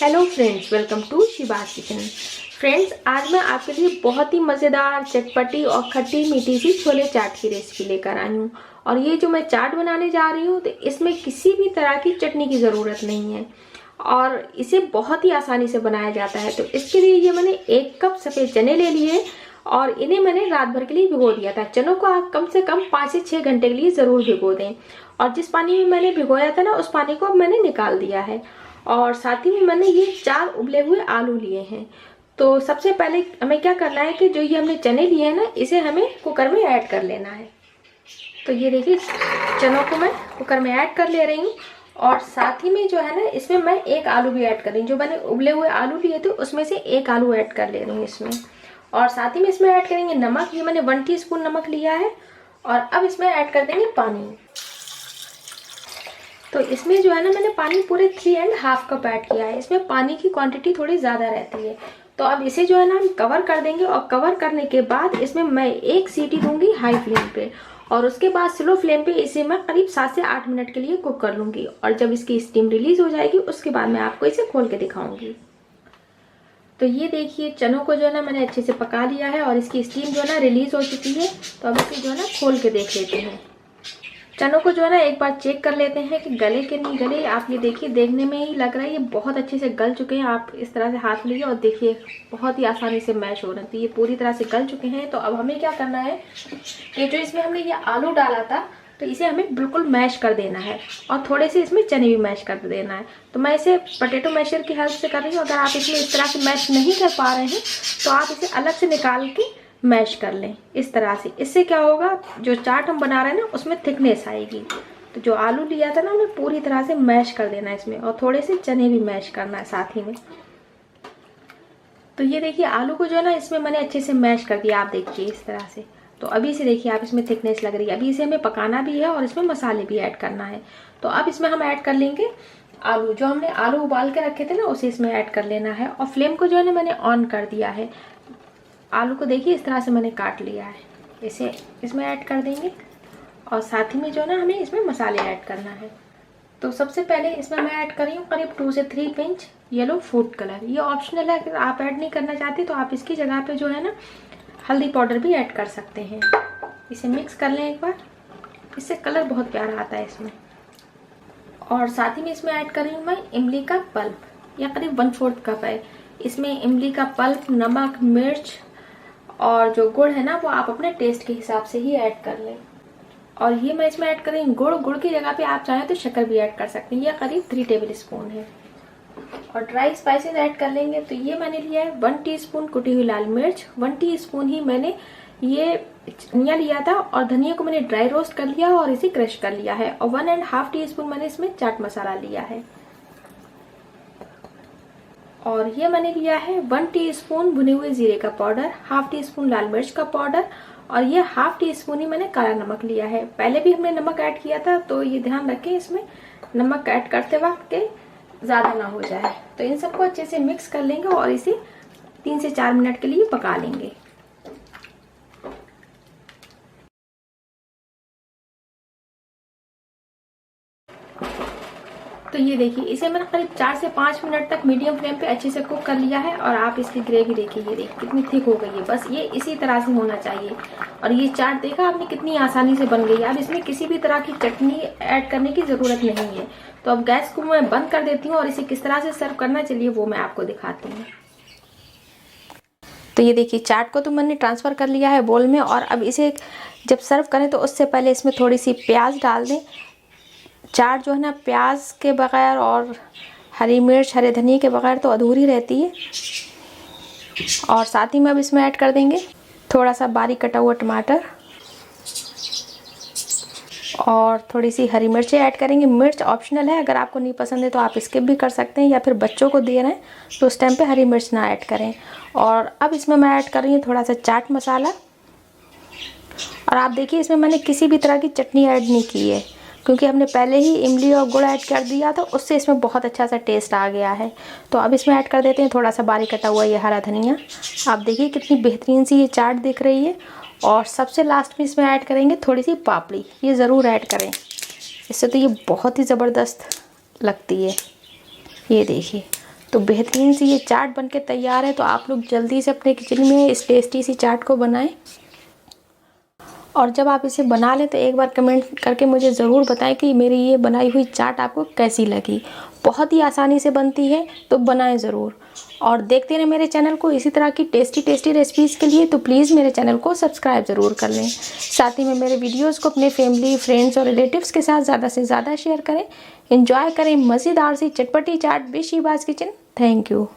Hello friends, welcome to Shiva's kitchen. Friends, आज मैं आपके लिए बहुत ही मज़ेदार, चटपटी और खट्टी मीठी सी छोले चाट की रेसिपी लेकर आई हूँ। और ये जो मैं चाट बनाने जा रही हूँ तो इसमें किसी भी तरह की चटनी की ज़रूरत नहीं है और इसे बहुत ही आसानी से बनाया जाता है। तो इसके लिए ये मैंने 1 कप सफ़ेद चने ले लिए और इन्हें मैंने रात भर के लिए भिगो दिया था। चनों को आप कम से कम 5 से 6 घंटे के लिए ज़रूर भिगो दें। और जिस पानी में मैंने भिगोया था ना, उस पानी को अब मैंने निकाल दिया है। और साथ ही में मैंने ये 4 उबले हुए आलू लिए हैं। तो सबसे पहले हमें क्या करना है कि जो ये हमने चने लिए हैं ना, इसे हमें कुकर में ऐड कर लेना है। तो ये देखिए, चनों को मैं कुकर में ऐड कर ले रही हूँ और साथ ही में जो है ना, इसमें मैं 1 आलू भी ऐड कर रही हूँ। जो मैंने उबले हुए आलू लिए थे उसमें से 1 आलू ऐड कर ले रही हूँ इसमें। और साथ ही में इसमें ऐड करेंगे नमक। ये मैंने 1 टीस्पून नमक लिया है। और अब इसमें ऐड कर देंगे पानी। तो इसमें जो है ना, मैंने पानी पूरे 3.5 कप ऐड किया है। इसमें पानी की क्वांटिटी थोड़ी ज़्यादा रहती है। तो अब इसे जो है ना, हम कवर कर देंगे और कवर करने के बाद इसमें मैं 1 सीटी दूंगी हाई फ्लेम पे और उसके बाद स्लो फ्लेम पे इसे मैं करीब 7 से 8 मिनट के लिए कुक कर लूँगी। और जब इसकी स्टीम रिलीज हो जाएगी उसके बाद मैं आपको इसे खोल के दिखाऊंगी। तो ये देखिए, चनों को जो है ना मैंने अच्छे से पका लिया है और इसकी स्टीम जो है ना रिलीज हो चुकी है। तो अब इसे जो है ना खोल के देख लेते हैं। चनों को जो है ना एक बार चेक कर लेते हैं कि गले के नहीं गले। आप ये देखिए, देखने में ही लग रहा है ये बहुत अच्छे से गल चुके हैं। आप इस तरह से हाथ लीजिए और देखिए, बहुत ही आसानी से मैश हो रहे हैं। तो ये पूरी तरह से गल चुके हैं। तो अब हमें क्या करना है कि जो इसमें हमने ये आलू डाला था, तो इसे हमें बिल्कुल मैश कर देना है और थोड़े से इसमें चने भी मैश कर देना है। तो मैं इसे पोटैटो मैशर की हेल्प से कर रही हूँ। अगर आप इसमें इस तरह से मैश नहीं कर पा रहे हैं तो आप इसे अलग से निकाल के मैश कर लें इस तरह से। इससे क्या होगा, जो चाट हम बना रहे हैं ना, उसमें थिकनेस आएगी। तो जो आलू लिया था ना, उन्हें पूरी तरह से मैश कर देना है इसमें और थोड़े से चने भी मैश करना है साथ ही में। तो ये देखिए, आलू को जो है ना इसमें मैंने अच्छे से मैश कर दिया। आप देखिए इस तरह से। तो अभी से देखिए, आप इसमें थिकनेस लग रही है। अभी इसे हमें पकाना भी है और इसमें मसाले भी ऐड करना है। तो अब इसमें हम ऐड कर लेंगे आलू। जो हमने आलू उबाल के रखे थे ना, उसे इसमें ऐड कर लेना है। और फ्लेम को जो है ना मैंने ऑन कर दिया है। आलू को देखिए, इस तरह से मैंने काट लिया है। इसे इसमें ऐड कर देंगे और साथ ही में जो है ना, हमें इसमें मसाले ऐड करना है। तो सबसे पहले इसमें मैं ऐड कर रही हूँ करीब 2 से 3 पिंच येलो फूड कलर। ये ऑप्शनल है, अगर आप ऐड नहीं करना चाहते तो आप इसकी जगह पे जो है ना, हल्दी पाउडर भी ऐड कर सकते हैं। इसे मिक्स कर लें एक बार। इससे कलर बहुत प्यारा आता है इसमें। और साथ ही में इसमें ऐड कर रही हूँ मैं इमली का पल्प, या करीब 1/4 कप है। इसमें इमली का पल्प, नमक, मिर्च और जो गुड़ है ना, वो आप अपने टेस्ट के हिसाब से ही ऐड कर लें। और ये मैं इसमें ऐड कर रही हूँ गुड़ की जगह पे आप चाहें तो शक्कर भी ऐड कर सकते हैं। ये करीब 3 टेबल स्पून है। और ड्राई स्पाइसेस ऐड कर लेंगे। तो ये मैंने लिया है 1 टीस्पून कुटी हुई लाल मिर्च, 1 टीस्पून ही मैंने ये धनिया लिया था और धनिया को मैंने ड्राई रोस्ट कर लिया और इसे क्रश कर लिया है। और 1.5 टीस्पून मैंने इसमें चाट मसाला लिया है। और ये मैंने लिया है 1 टीस्पून भुने हुए जीरे का पाउडर, 1/2 टीस्पून लाल मिर्च का पाउडर और ये 1/2 टीस्पून ही मैंने काला नमक लिया है। पहले भी हमने नमक ऐड किया था, तो ये ध्यान रखें इसमें नमक ऐड करते वक्त के ज़्यादा ना हो जाए। तो इन सबको अच्छे से मिक्स कर लेंगे और इसे 3 से 4 मिनट के लिए पका लेंगे। तो ये देखिए, इसे मैंने करीब 4 से 5 मिनट तक मीडियम फ्लेम पे अच्छे से कुक कर लिया है। और आप इसकी ग्रेवी देखिए, ये देखिए कितनी थिक हो गई है। बस ये इसी तरह से होना चाहिए। और ये चाट देखा आपने कितनी आसानी से बन गई है। अब इसमें किसी भी तरह की चटनी ऐड करने की ज़रूरत नहीं है। तो अब गैस को मैं बंद कर देती हूँ और इसे किस तरह से सर्व करना, चलिए वो मैं आपको दिखाती हूँ। तो ये देखिए, चाट को तो मैंने ट्रांसफ़र कर लिया है बोल में। और अब इसे जब सर्व करें तो उससे पहले इसमें थोड़ी सी प्याज डाल दें। चाट जो है ना, प्याज के बगैर और हरी मिर्च, हरे धनिए के बगैर तो अधूरी रहती है। और साथ ही में अब इसमें ऐड कर देंगे थोड़ा सा बारीक कटा हुआ टमाटर और थोड़ी सी हरी मिर्चें ऐड करेंगे। मिर्च ऑप्शनल है, अगर आपको नहीं पसंद है तो आप स्किप भी कर सकते हैं, या फिर बच्चों को दे रहे हैं तो उस टाइम पे हरी मिर्च ना ऐड करें। और अब इसमें मैं ऐड कर रही हूँ थोड़ा सा चाट मसाला। और आप देखिए, इसमें मैंने किसी भी तरह की चटनी ऐड नहीं की है, क्योंकि हमने पहले ही इमली और गुड़ ऐड कर दिया था, उससे इसमें बहुत अच्छा सा टेस्ट आ गया है। तो अब इसमें ऐड कर देते हैं थोड़ा सा बारीक कटा हुआ ये हरा धनिया। आप देखिए कितनी बेहतरीन सी ये चाट दिख रही है। और सबसे लास्ट में इसमें ऐड करेंगे थोड़ी सी पापड़ी। ये ज़रूर ऐड करें, इससे तो ये बहुत ही ज़बरदस्त लगती है। ये देखिए, तो बेहतरीन सी ये चाट बनके तैयार है। तो आप लोग जल्दी से अपने किचन में इस टेस्टी सी चाट को बनाएं। और जब आप इसे बना लें तो एक बार कमेंट करके मुझे ज़रूर बताएं कि मेरी ये बनाई हुई चाट आपको कैसी लगी। बहुत ही आसानी से बनती है, तो बनाएं ज़रूर। और देखते रहें मेरे चैनल को इसी तरह की टेस्टी रेसिपीज़ के लिए। तो प्लीज़ मेरे चैनल को सब्सक्राइब ज़रूर कर लें। साथ ही में मेरे वीडियोस को अपने फैमिली, फ्रेंड्स और रिलेटिव्स के साथ ज़्यादा से ज़्यादा शेयर करें। एंजॉय करें मज़ेदार सी चटपटी चाट विद शीबाज़ किचन। Thank you.